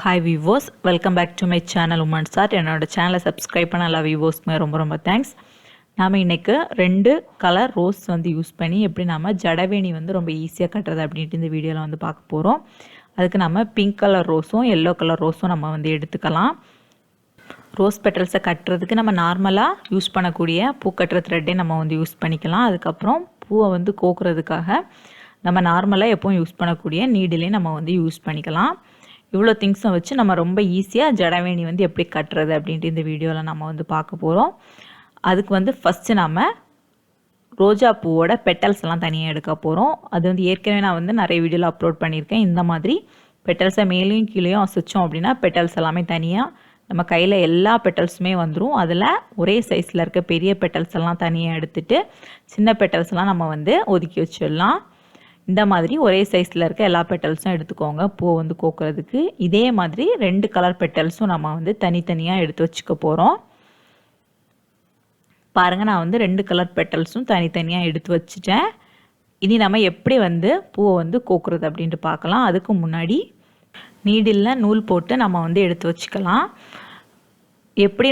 Hi viewers, welcome back to my channel women's art. என்னோட சேனலை subscribe பண்ண எல்லா விவோஸ்க்குமே ரொம்ப ரொம்ப தேங்க்ஸ். நாம் இன்றைக்கி 2 கலர் ரோஸ் யூஸ் பண்ணி எப்படி நம்ம ஜடவேணி ரொம்ப ஈஸியாக கட்டுறது அப்படின்ட்டு இந்த வீடியோவில் பார்க்க போகிறோம். அதுக்கு நம்ம பிங்க் கலர் ரோஸும் எல்லோ கலர் ரோஸும் நம்ம எடுத்துக்கலாம். ரோஸ் பெட்டல்ஸை கட்டுறதுக்கு நம்ம நார்மலாக யூஸ் பண்ணக்கூடிய பூ கட்டுற த்ரெட்டே நம்ம யூஸ் பண்ணிக்கலாம். அதுக்கப்புறம் பூவை கோக்குறதுக்காக நம்ம நார்மலாக எப்போவும் யூஸ் பண்ணக்கூடிய நீடிலே நம்ம யூஸ் பண்ணிக்கலாம். இவ்வளோ திங்ஸை வச்சு நம்ம ரொம்ப ஈஸியாக ஜடவேணி எப்படி கட்டுறது அப்படின்ட்டு இந்த வீடியோவில் நம்ம பார்க்க போகிறோம். அதுக்கு ஃபஸ்ட்டு நம்ம ரோஜா பூவோட பெட்டல்ஸ் எல்லாம் தனியாக எடுக்க போகிறோம். அது ஏற்கனவே நான் நிறைய வீடியோவில் அப்லோட் பண்ணியிருக்கேன். இந்த மாதிரி பெட்டல்ஸை மேலேயும் கீழேயும் அசைச்சோம் அப்படின்னா பெட்டல்ஸ் எல்லாமே தனியாக நம்ம கையில் எல்லா பெட்டல்ஸுமே வந்துடும். அதில் ஒரே சைஸில் இருக்க பெரிய பெட்டல்ஸ் எல்லாம் தனியாக எடுத்துகிட்டு சின்ன பெட்டல்ஸ்லாம் நம்ம ஒதுக்கி வச்சிடலாம். இந்த மாதிரி ஒரே சைஸில் இருக்க எல்லா பெட்டல்ஸும் எடுத்துக்கோங்க பூ கோக்குறதுக்கு. இதே மாதிரி 2 கலர் பெட்டல்ஸும் நம்ம தனித்தனியாக எடுத்து வச்சுக்க போகிறோம். பாருங்கள், நான் 2 கலர் பெட்டல்ஸும் தனித்தனியாக எடுத்து வச்சுட்டேன். இனி நம்ம எப்படி பூவை கோக்குறது அப்படின்ட்டு பார்க்கலாம். அதுக்கு முன்னாடி நீடில் நூல் போட்டு நம்ம எடுத்து வச்சுக்கலாம். எப்படி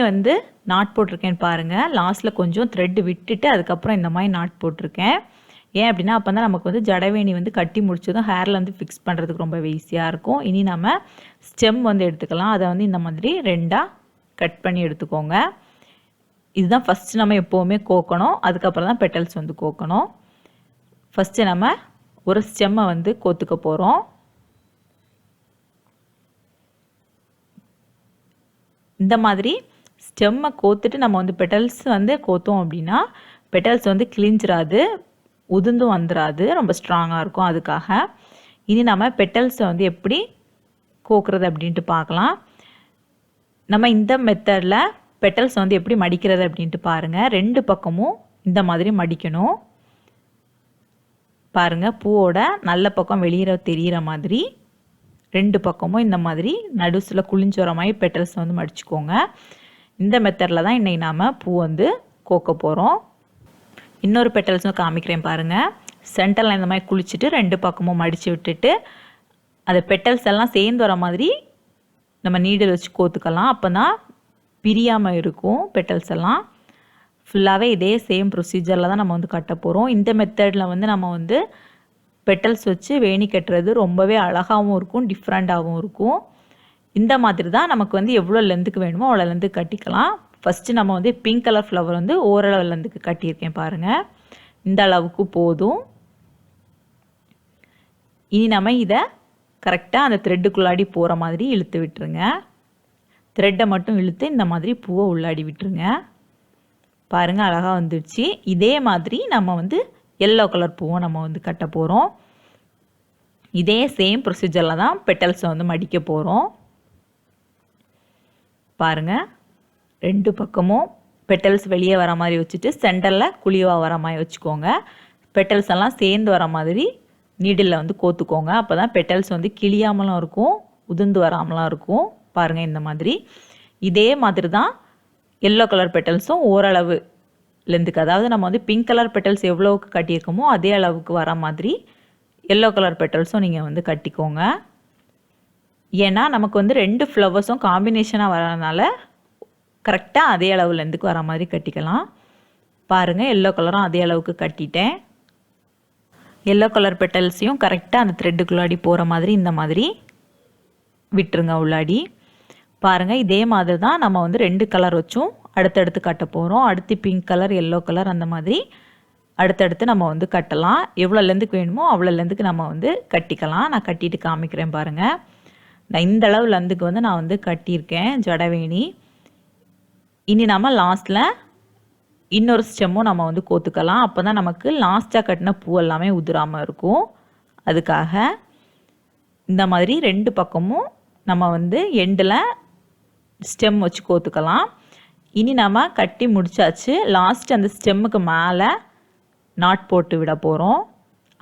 நாட் போட்டிருக்கேன்னு பாருங்கள். லாஸ்ட்டில் கொஞ்சம் த்ரெட் விட்டுட்டு அதுக்கப்புறம் இந்த மாதிரி நாட் போட்டிருக்கேன். ஏன் அப்படின்னா அப்போ தான் நமக்கு ஜடவேணி கட்டி முடிச்சதும் ஹேரில் ஃபிக்ஸ் பண்ணுறதுக்கு ரொம்ப ஈஸியாக இருக்கும். இனி நம்ம ஸ்டெம் எடுத்துக்கலாம். அதை இந்த மாதிரி 2ஆக கட் பண்ணி எடுத்துக்கோங்க. இதுதான் ஃபஸ்ட்டு நம்ம எப்போவுமே கோக்கணும். அதுக்கப்புறம் தான் பெட்டல்ஸ் கோக்கணும். ஃபஸ்ட்டு நம்ம ஒரு ஸ்டெம்மை கோத்துக்க போகிறோம். இந்த மாதிரி ஸ்டெம்மை கோத்துட்டு நம்ம பெட்டல்ஸ் கோத்தோம் அப்படின்னா பெட்டல்ஸ் கிழிஞ்சிராது, உதிர்ந்தும் வந்துடாது, ரொம்ப ஸ்ட்ராங்காக இருக்கும். அதுக்காக இனி நம்ம பெட்டல்ஸை எப்படி கோக்குறது அப்படின்ட்டு பார்க்கலாம். நம்ம இந்த மெத்தடில் பெட்டல்ஸ் எப்படி மடிக்கிறது அப்படின்ட்டு பாருங்கள். 2 பக்கமும் இந்த மாதிரி மடிக்கணும். பாருங்கள், பூவோட நல்ல பக்கம் வெளியே தெரிகிற மாதிரி 2 பக்கமும் இந்த மாதிரி நடுசில் குளிஞ்சு வர மாதிரி பெட்டல்ஸ் மடிச்சுக்கோங்க. இந்த மெத்தடில் தான் இன்றைக்கி நாம் பூ கோக்க போகிறோம். இன்னொரு பெட்டல்ஸும் காமிக்கிறேன் பாருங்கள். சென்டரில் இந்த மாதிரி குளிச்சுட்டு 2 பக்கமும் மடித்து விட்டுட்டு அந்த பெட்டல்ஸ் எல்லாம் சேர்ந்து வர மாதிரி நம்ம நீடில் வச்சு கோத்துக்கலாம். அப்போ தான் பிரியாமல் இருக்கும் பெட்டல்ஸ் எல்லாம். ஃபுல்லாகவே இதே சேம் ப்ரொசீஜரில் தான் நம்ம கட்ட போகிறோம். இந்த மெத்தடில் நம்ம பெட்டல்ஸ் வச்சு வேணி கட்டுறது ரொம்பவே அழகாகவும் இருக்கும், டிஃப்ரெண்ட்டாகவும் இருக்கும். இந்த மாதிரி தான் நமக்கு எவ்வளோ லென்த்துக்கு வேணுமோ அவ்வளோ லென்த்துக்கு கட்டிக்கலாம். ஃபஸ்ட்டு நம்ம பிங்க் கலர் ஃப்ளவர் ஓரளவு லென்த்துக்கு கட்டியிருக்கேன் பாருங்கள். இந்த அளவுக்கு போதும். இனி நம்ம இதை கரெக்டாக அந்த த்ரெட்டுக்குள்ளாடி போகிற மாதிரி இழுத்து விட்டுருங்க. த்ரெட்டை மட்டும் இழுத்து இந்த மாதிரி பூவை உள்ளாடி விட்டுருங்க. பாருங்கள், அழகாக வந்துடுச்சு. இதே மாதிரி நம்ம எல்லோ கலர் பூவை நம்ம கட்ட போகிறோம். இதே சேம் ப்ரொசீஜரில் தான் பெட்டல்ஸை மடிக்க போகிறோம். பாருங்கள், 2 பக்கமும் பெட்டல்ஸ் வெளியே வர மாதிரி வச்சுட்டு சென்டரில் குழிவாக வர மாதிரி வச்சுக்கோங்க. பெட்டல்ஸ் எல்லாம் சேர்ந்து வர மாதிரி நீடில் கோத்துக்கோங்க. அப்போ தான் பெட்டல்ஸ் கிளியாமலும் இருக்கும், உதிர்ந்து வராமலாம் இருக்கும். பாருங்கள், இந்த மாதிரி இதே மாதிரி தான் எல்லோ கலர் பெட்டல்ஸும் ஓரளவு லென்த்துக்கு, அதாவது நம்ம பிங்க் கலர் பெட்டல்ஸ் எவ்வளோவுக்கு கட்டியிருக்கோமோ அதே அளவுக்கு வர மாதிரி எல்லோ கலர் பெட்டல்ஸும் நீங்கள் கட்டிக்கோங்க. ஏன்னா நமக்கு 2 ஃப்ளவர்ஸும் காம்பினேஷனாக வரதுனால கரெக்டாக அதே அளவு லென்த்துக்கு வர மாதிரி கட்டிக்கலாம். பாருங்கள், எல்லோ கலரும் அதே அளவுக்கு கட்டிட்டேன். எல்லோ கலர் பெட்டல்ஸையும் கரெக்டாக அந்த த்ரெட்டுக்குள்ளாடி போகிற மாதிரி இந்த மாதிரி விட்டுருங்க உள்ளாடி. பாருங்கள், இதே மாதிரி தான் நம்ம 2 கலர் வச்சும் அடுத்தடுத்து கட்ட போகிறோம். அடுத்து பிங்க் கலர், எல்லோ கலர் அந்த மாதிரி அடுத்தடுத்து நம்ம கட்டலாம். எவ்வளோ லென்த்துக்கு வேணுமோ அவ்வளோ லென்த்துக்கு நம்ம கட்டிக்கலாம். நான் கட்டிட்டு காமிக்கிறேன் பாருங்கள். நான் இந்த அளவு லென்த்துக்கு நான் கட்டியிருக்கேன் ஜடவேணி. இனி நம்ம லாஸ்ட்டில் இன்னொரு ஸ்டெம்மும் நம்ம கோத்துக்கலாம். அப்போ தான் நமக்கு லாஸ்ட்டாக கட்டின பூ எல்லாமே உதிராமல் இருக்கும். அதுக்காக இந்த மாதிரி 2 பக்கமும் நம்ம எண்டில் ஸ்டெம் வச்சு கோத்துக்கலாம். இனி நம்ம கட்டி முடிச்சாச்சு. லாஸ்ட் அந்த ஸ்டெம்முக்கு மேலே நாட் போட்டு விட போகிறோம்.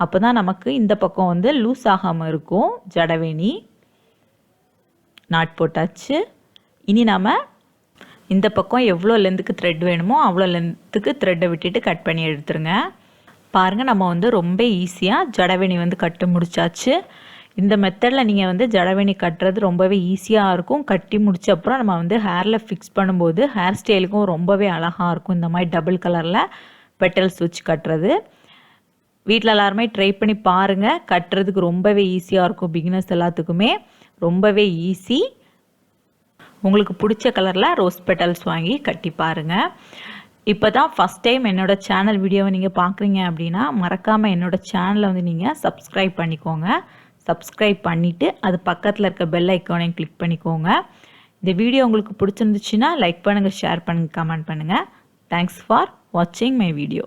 அப்போ தான் நமக்கு இந்த பக்கம் லூஸ் ஆகாமல் இருக்கும் ஜடவேணி. நாட் போட்டாச்சு. இனி நம்ம இந்த பக்கம் எவ்வளோ லென்த்துக்கு த்ரெட் வேணுமோ அவ்வளோ லென்த்துக்கு த்ரெட்டை விட்டுட்டு கட் பண்ணி எடுத்துருங்க. பாருங்கள், நம்ம ரொம்ப ஈஸியாக ஜடவேணி கட்டு முடிச்சாச்சு. இந்த மெத்தடில் நீங்கள் வந்து ஜடவேணி கட்டுறது ரொம்பவே ஈஸியாக இருக்கும். கட்டி முடிச்ச அப்புறம் நம்ம வந்து ஹேரில் ஃபிக்ஸ் பண்ணும்போது ஹேர் ஸ்டைலுக்கும் ரொம்பவே அழகாக இருக்கும். இந்த மாதிரி டபுள் கலரில் பெட்டல்ஸ் வச்சு கட்டுறது வீட்டில் எல்லாருமே ட்ரை பண்ணி பாருங்கள். கட்டுறதுக்கு ரொம்பவே ஈஸியாக இருக்கும். பிகினர்ஸ் எல்லாத்துக்குமே ரொம்பவே ஈஸி. உங்களுக்கு பிடிச்ச கலரில் ரோஸ் பெட்டல்ஸ் வாங்கி கட்டி பாருங்கள். இப்போ தான் ஃபஸ்ட் டைம் என்னோடய சேனல் வீடியோவை நீங்கள் பார்க்குறீங்க அப்படின்னா மறக்காமல் என்னோடய சேனலை வந்து நீங்கள் சப்ஸ்கிரைப் பண்ணிக்கோங்க. சப்ஸ்கிரைப் பண்ணிவிட்டு அது பக்கத்தில் இருக்க பெல் ஐக்கானையும் கிளிக் பண்ணிக்கோங்க. இந்த வீடியோ உங்களுக்கு பிடிச்சிருந்துச்சுன்னா லைக் பண்ணுங்கள், ஷேர் பண்ணுங்கள், கமெண்ட் பண்ணுங்கள். தேங்க்ஸ் ஃபார் வாட்சிங் மை வீடியோ.